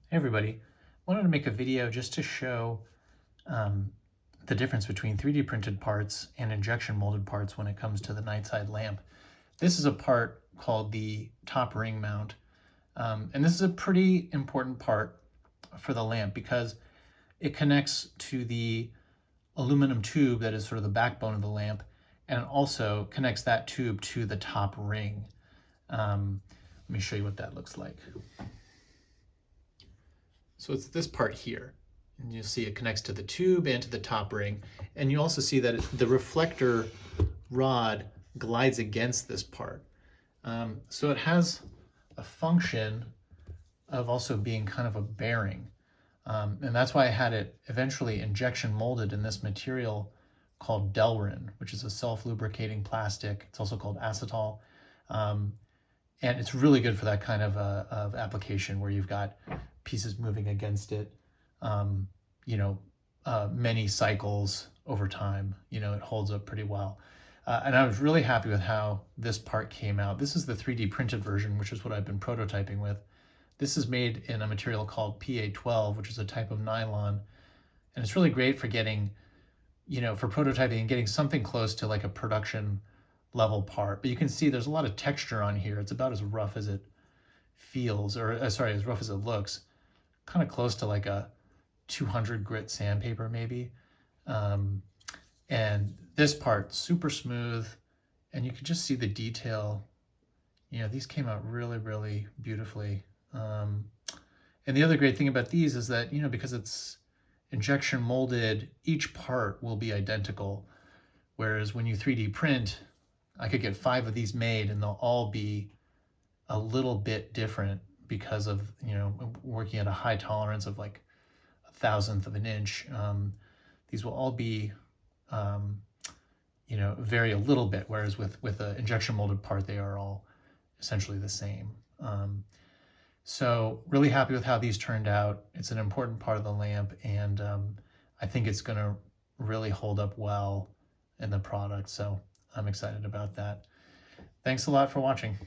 Hey everybody, wanted to make a video just to show the difference between 3D printed parts and injection molded parts when it comes to the Nightside lamp. This is a part called the top ring mount, and this is a pretty important part for the lamp because it connects to the aluminum tube that is sort of the backbone of the lamp, and it also connects that tube to the top ring. Let me show you what that looks like. So it's this part here, and you'll see it connects to the tube and to the top ring. And you also see that the reflector rod glides against this part. So it has a function of also being kind of a bearing. And that's why I had it eventually injection molded in this material called Delrin, which is a self-lubricating plastic. It's also called Acetal. And it's really good for that kind of application where you've got pieces moving against it, many cycles over time. It holds up pretty well. And I was really happy with how this part came out. This is the 3D printed version, which is what I've been prototyping with. This is made in a material called PA12, which is a type of nylon. And it's really great for getting, for prototyping and getting something close to like a production level part. But you can see there's a lot of texture on here. It's about as rough as it feels, or as rough as it looks. Kind of close to like a 200 grit sandpaper maybe. And this part, super smooth, and you can just see the detail. These came out really, really beautifully. And the other great thing about these is that, because it's injection molded, each part will be identical. Whereas when you 3D print, I could get 5 of these made and they'll all be a little bit different because of, working at a high tolerance of like 1/1000 of an inch. These will all be, vary a little bit, whereas with an injection molded part, they are all essentially the same. So really happy with how these turned out. It's an important part of the lamp, and I think it's going to really hold up well in the product. So I'm excited about that. Thanks a lot for watching.